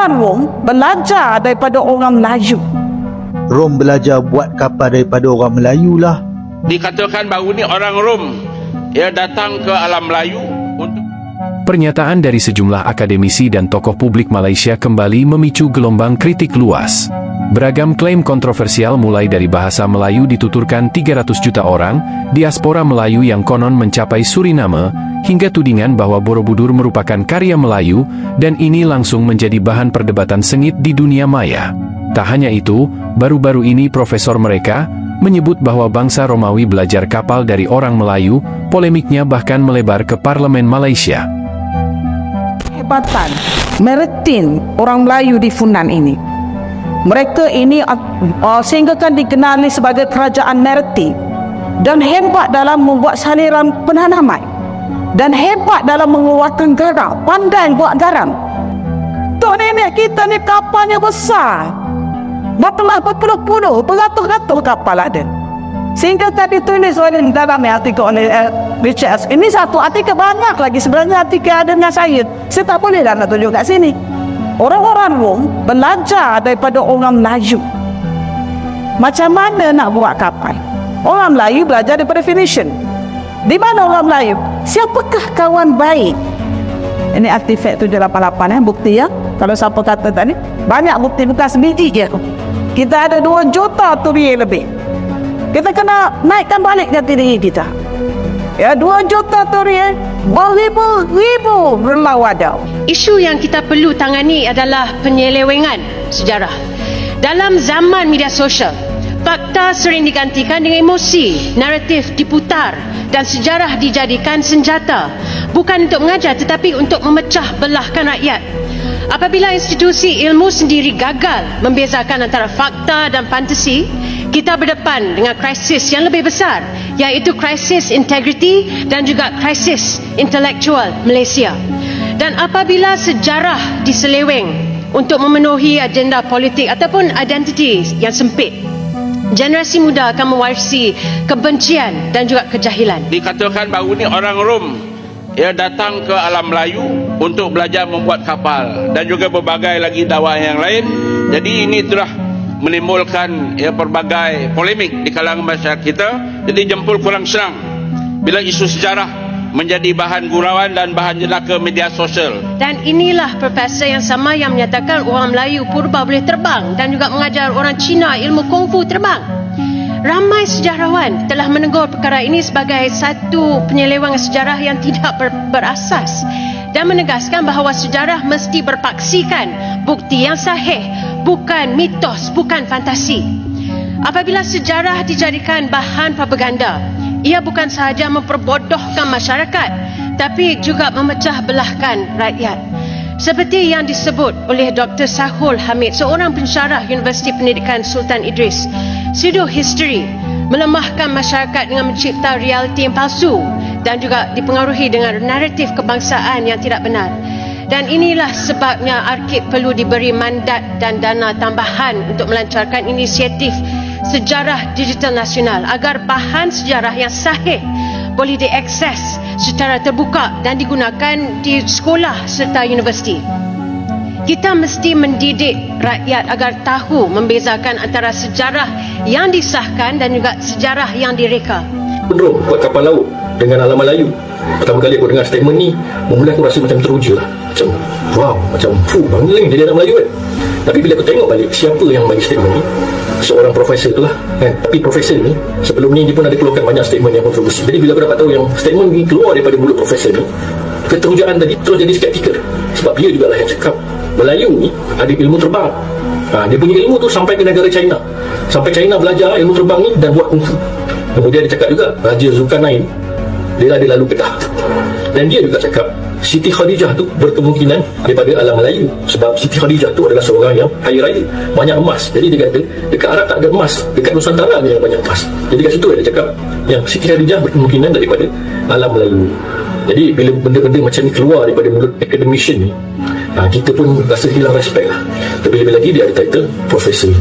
Orang-orang Rom belajar daripada orang Melayu. Rom belajar buat kapal daripada orang Melayu lah. Dikatakan baru ni orang Rom datang ke alam Melayu untuk... Pernyataan dari sejumlah akademisi dan tokoh publik Malaysia kembali memicu gelombang kritik luas. Beragam klaim kontroversial mulai dari bahasa Melayu dituturkan 300 juta orang, diaspora Melayu yang konon mencapai Suriname, hingga tudingan bahwa Borobudur merupakan karya Melayu, dan ini langsung menjadi bahan perdebatan sengit di dunia maya. Tak hanya itu, baru-baru ini profesor mereka menyebut bahwa bangsa Romawi belajar kapal dari orang Melayu, polemiknya bahkan melebar ke parlemen Malaysia. Hebatan maritim orang Melayu di Funan ini. Mereka ini sehingga kan dikenali sebagai kerajaan maritim dan hebat dalam membuat saliran penanaman dan hebat dalam mengeluarkan garam, pandai buat garam. Tok nenek kita ni kapalnya besar, berpuluh-puluh, beratus-ratus kapal ada. Sehingga tadi tulis oleh dalam artikel oleh Richard. Ini satu artikel, banyak lagi sebenarnya artikel ada dengan saya. Saya tak boleh nak tunjuk kat sini. Orang-orang Rom belajar daripada orang Melayu macam mana nak buat kapal. Orang Melayu belajar daripada Phoenician. Di mana orang Melayu? Siapakah kawan baik? Ini artifak 788 bukti ya. Kalau siapa kata tadi, banyak bukti, bukan sebiji je. Kita ada 2 juta turie lebih. Kita kena naikkan balik jati diri kita. Ya, 2 juta turie, beribu-ribu berlawadau. Isu yang kita perlu tangani adalah penyelewengan sejarah. Dalam zaman media sosial, fakta sering digantikan dengan emosi, naratif diputar dan sejarah dijadikan senjata. Bukan untuk mengajar tetapi untuk memecah belahkan rakyat. Apabila institusi ilmu sendiri gagal membezakan antara fakta dan fantasi, kita berdepan dengan krisis yang lebih besar, iaitu krisis integriti dan juga krisis intelektual Malaysia. Dan apabila sejarah diseleweng untuk memenuhi agenda politik ataupun identiti yang sempit, generasi muda akan mewarisi kebencian dan juga kejahilan. Dikatakan baru ni orang Rom datang ke alam Melayu untuk belajar membuat kapal dan juga berbagai lagi dakwah yang lain. Jadi ini telah menimbulkan pelbagai polemik di kalangan masyarakat kita. Jadi jempol kurang senang bila isu sejarah menjadi bahan gurauan dan bahan jenaka media sosial. Dan inilah profesor yang sama yang menyatakan orang Melayu purba boleh terbang dan juga mengajar orang Cina ilmu kungfu terbang. Ramai sejarawan telah menegur perkara ini sebagai satu penyelewengan sejarah yang tidak berasas dan menegaskan bahawa sejarah mesti berpaksikan bukti yang sahih, bukan mitos, bukan fantasi. Apabila sejarah dijadikan bahan propaganda, ia bukan sahaja memperbodohkan masyarakat, tapi juga memecah belahkan rakyat. Seperti yang disebut oleh Dr. Sahul Hamid, seorang pensyarah Universiti Pendidikan Sultan Idris, pseudo-history melemahkan masyarakat dengan mencipta realiti yang palsu dan juga dipengaruhi dengan naratif kebangsaan yang tidak benar. Dan inilah sebabnya ARKIB perlu diberi mandat dan dana tambahan untuk melancarkan inisiatif sejarah digital nasional agar bahan sejarah yang sahih boleh diakses secara terbuka dan digunakan di sekolah serta universiti. Kita mesti mendidik rakyat agar tahu membezakan antara sejarah yang disahkan dan juga sejarah yang direka. Bro, buat kapal laut dengan alam Melayu. Pertama kali aku dengar statement ni, mula aku rasa macam teruja lah. Macam, wow, macam bangling jadi anak Melayu kan. Tapi bila aku tengok balik siapa yang bagi statement ni, seorang profesor tu lah kan. Tapi profesor ni sebelum ni dia pun ada keluarkan banyak statement yang kontroversi. Jadi bila aku dapat tahu yang statement ni keluar daripada mulut profesor ni, keterujaan tadi terus jadi skeptikal. Sebab dia juga lah yang cakap Melayu ni ada ilmu terbang. Dia punya ilmu tu sampai ke negara China. Sampai China belajar ilmu terbang ni dan buat kungfu. Kemudian dia cakap juga Raja Zulkarnain dia lalu Kedah. Dan dia juga cakap Siti Khadijah tu berkemungkinan daripada alam Melayu. Sebab Siti Khadijah tu adalah seorang yang kaya raya, banyak emas. Jadi dia kata dekat Arab tak ada emas, dekat Nusantara dia yang banyak emas. Jadi kat situ dia cakap yang Siti Khadijah berkemungkinan daripada alam Melayu. Jadi bila benda-benda macam ni keluar daripada mulut academician ni, kita pun rasa hilang respect lah. Terlebih lagi dia ada title profesor.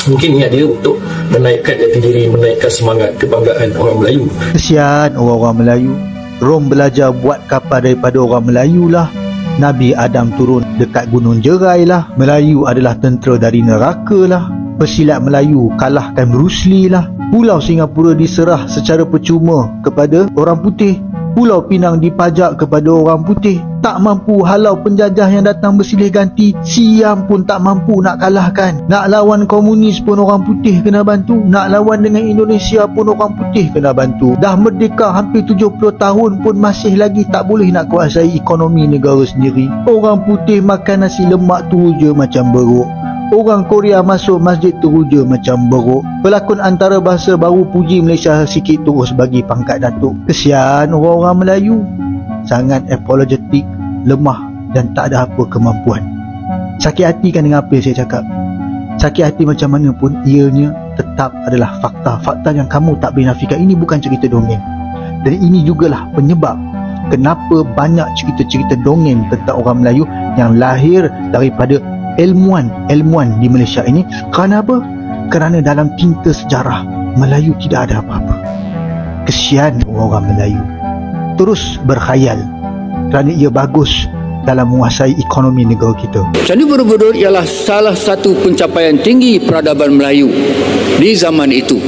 Mungkin niat dia untuk menaikkan jati diri, menaikkan semangat kebanggaan orang Melayu. Kesian orang-orang Melayu. Rom belajar buat kapal daripada orang Melayu lah. Nabi Adam turun dekat Gunung Jerai lah. Melayu adalah tentera dari neraka lah. Pesilat Melayu kalahkan Bruce Lee lah. Pulau Singapura diserah secara percuma kepada orang putih. Pulau Pinang dipajak kepada orang putih. Tak mampu halau penjajah yang datang bersilih ganti. Siam pun tak mampu nak kalahkan. Nak lawan komunis pun orang putih kena bantu. Nak lawan dengan Indonesia pun orang putih kena bantu. Dah merdeka hampir 70 tahun pun masih lagi tak boleh nak kuasai ekonomi negara sendiri. Orang putih makan nasi lemak tu je macam beruk. Orang Korea masuk masjid terus je macam beruk. Pelakon antarabangsa baru puji Malaysia sikit terus bagi pangkat datuk. Kesian orang-orang Melayu. Sangat apologetik, lemah dan tak ada apa kemampuan. Sakit hati kan dengan apa yang saya cakap? Sakit hati macam mana pun, ianya tetap adalah fakta. Fakta yang kamu tak boleh nafikan. Ini bukan cerita dongeng. Dan ini jugalah penyebab kenapa banyak cerita-cerita dongeng tentang orang Melayu yang lahir daripada ilmuwan di Malaysia ini. Kerana apa? Kerana dalam tinta sejarah Melayu tidak ada apa-apa. Kesian orang Melayu. Terus berkhayal kerana ia bagus dalam menguasai ekonomi negara kita. Candi Borobudur ialah salah satu pencapaian tinggi peradaban Melayu di zaman itu.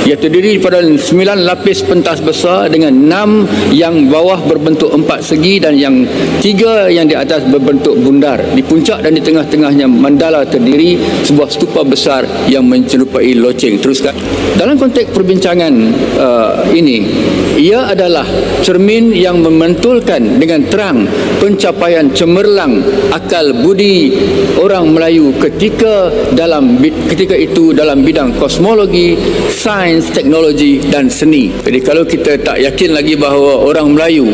Ia terdiri daripada 9 lapis pentas besar dengan 6 yang bawah berbentuk 4 segi dan yang 3 yang di atas berbentuk bundar. Di puncak dan di tengah-tengahnya mandala terdiri sebuah stupa besar yang menyerupai loceng. Teruskan. Dalam konteks perbincangan ini, ia adalah cermin yang memantulkan dengan terang pencapaian cemerlang akal budi orang Melayu ketika itu dalam bidang kosmologi, sains, teknologi dan seni. Jadi kalau kita tak yakin lagi bahawa orang Melayu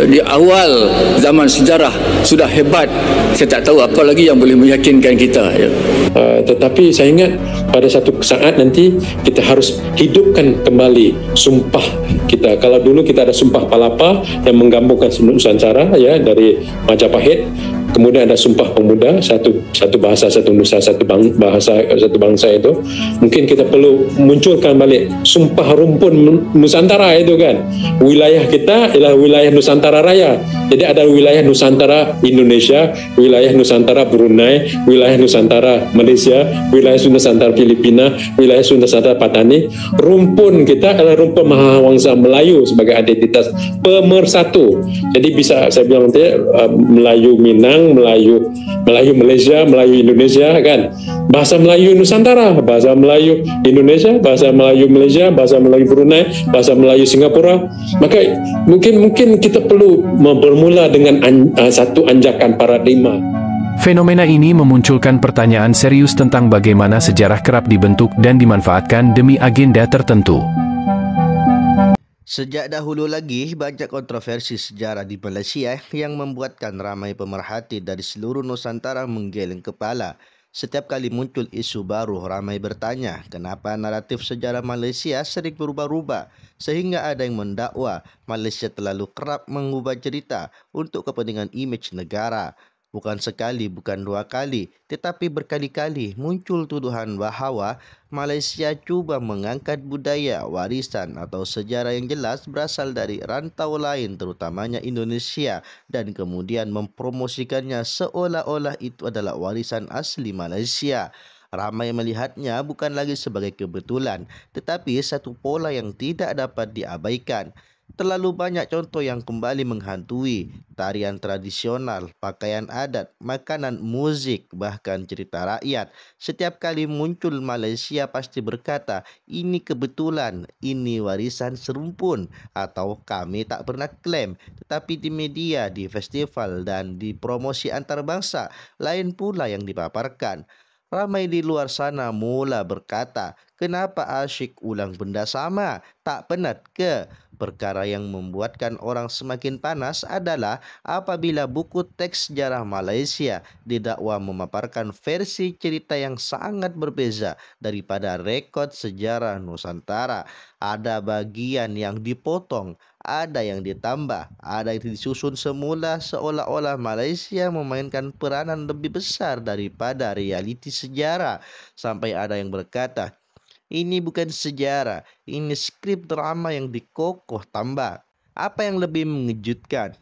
di awal zaman sejarah sudah hebat, saya tak tahu apa lagi yang boleh meyakinkan kita. Tetapi saya ingat pada satu saat nanti kita harus hidupkan kembali sumpah kita. Kalau dulu kita ada Sumpah Palapa yang menggabungkan Nusantara ya dari Majapahit. Kemudian ada Sumpah Pemuda, satu bahasa, satu nusa, satu bangsa itu. Mungkin kita perlu munculkan balik Sumpah Rumpun Nusantara itu kan. Wilayah kita ialah wilayah Nusantara Raya. Jadi ada wilayah Nusantara Indonesia, wilayah Nusantara Brunei, wilayah Nusantara Malaysia, wilayah Nusantara Filipina, wilayah Nusantara Patani. Rumpun kita adalah rumpun Mahawangsa Melayu sebagai identitas pemersatu. Jadi bisa saya bilang nanti Melayu Minang, Melayu Malaysia, Melayu Indonesia kan. Bahasa Melayu Nusantara, bahasa Melayu Indonesia, bahasa Melayu Malaysia, bahasa Melayu Brunei, bahasa Melayu Singapura. Maka mungkin kita perlu bermula dengan satu anjakan paradigma. Fenomena ini memunculkan pertanyaan serius tentang bagaimana sejarah kerap dibentuk dan dimanfaatkan demi agenda tertentu. Sejak dahulu lagi, banyak kontroversi sejarah di Malaysia yang membuatkan ramai pemerhati dari seluruh Nusantara menggeleng kepala. Setiap kali muncul isu baru, ramai bertanya kenapa naratif sejarah Malaysia sering berubah-ubah sehingga ada yang mendakwa Malaysia terlalu kerap mengubah cerita untuk kepentingan imej negara. Bukan sekali, bukan dua kali, tetapi berkali-kali muncul tuduhan bahawa Malaysia cuba mengangkat budaya, warisan atau sejarah yang jelas berasal dari rantau lain terutamanya Indonesia dan kemudian mempromosikannya seolah-olah itu adalah warisan asli Malaysia. Ramai melihatnya bukan lagi sebagai kebetulan, tetapi satu pola yang tidak dapat diabaikan. Terlalu banyak contoh yang kembali menghantui tarian tradisional, pakaian adat, makanan, musik, bahkan cerita rakyat. Setiap kali muncul Malaysia pasti berkata, ini kebetulan, ini warisan serumpun, atau kami tak pernah klaim. Tetapi di media, di festival dan di promosi antarabangsa, lain pula yang dipaparkan. Ramai di luar sana mula berkata, kenapa asyik ulang benda sama? Tak penat ke? Perkara yang membuatkan orang semakin panas adalah apabila buku teks sejarah Malaysia didakwa memaparkan versi cerita yang sangat berbeza daripada rekod sejarah Nusantara. Ada bagian yang dipotong, ada yang ditambah, ada yang disusun semula seolah-olah Malaysia memainkan peranan lebih besar daripada realiti sejarah. Sampai ada yang berkata, ini bukan sejarah, ini skrip drama yang dikokoh tambah. Apa yang lebih mengejutkan?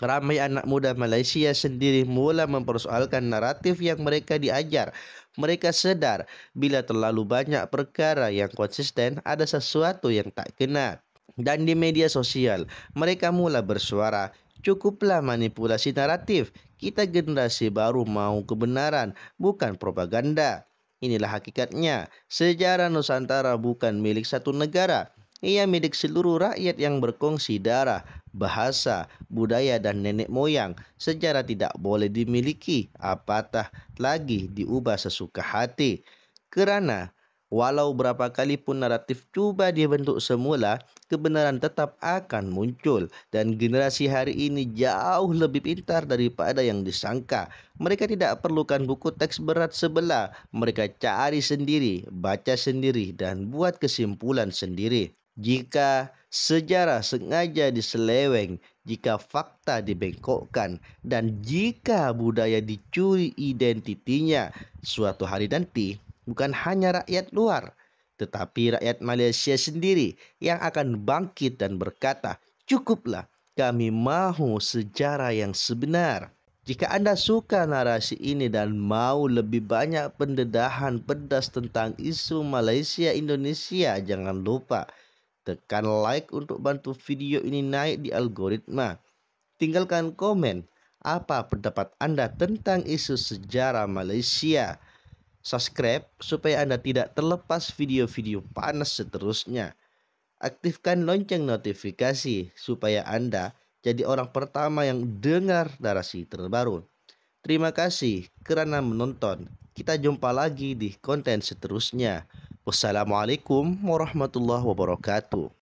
Ramai anak muda Malaysia sendiri mula mempersoalkan naratif yang mereka diajar. Mereka sedar bila terlalu banyak perkara yang konsisten, ada sesuatu yang tak kena. Dan di media sosial, mereka mula bersuara, cukuplah manipulasi naratif. Kita generasi baru mau kebenaran, bukan propaganda. Inilah hakikatnya, sejarah Nusantara bukan milik satu negara. Ia milik seluruh rakyat yang berkongsi darah, bahasa, budaya dan nenek moyang. Sejarah tidak boleh dimiliki, apatah lagi diubah sesuka hati. Kerana walau berapa kali pun naratif cuba dibentuk semula, kebenaran tetap akan muncul. Dan generasi hari ini jauh lebih pintar daripada yang disangka. Mereka tidak perlukan buku teks berat sebelah. Mereka cari sendiri, baca sendiri dan buat kesimpulan sendiri. Jika sejarah sengaja diseleweng, jika fakta dibengkokkan, dan jika budaya dicuri identitinya, suatu hari nanti bukan hanya rakyat luar, tetapi rakyat Malaysia sendiri yang akan bangkit dan berkata, cukuplah, kami mahu sejarah yang sebenar. Jika anda suka narasi ini dan mau lebih banyak pendedahan pedas tentang isu Malaysia Indonesia, jangan lupa tekan like untuk bantu video ini naik di algoritma. Tinggalkan komen apa pendapat anda tentang isu sejarah Malaysia. Subscribe supaya anda tidak terlepas video-video panas seterusnya. Aktifkan lonceng notifikasi supaya anda jadi orang pertama yang dengar narasi terbaru. Terima kasih kerana menonton. Kita jumpa lagi di konten seterusnya. Wassalamualaikum warahmatullahi wabarakatuh.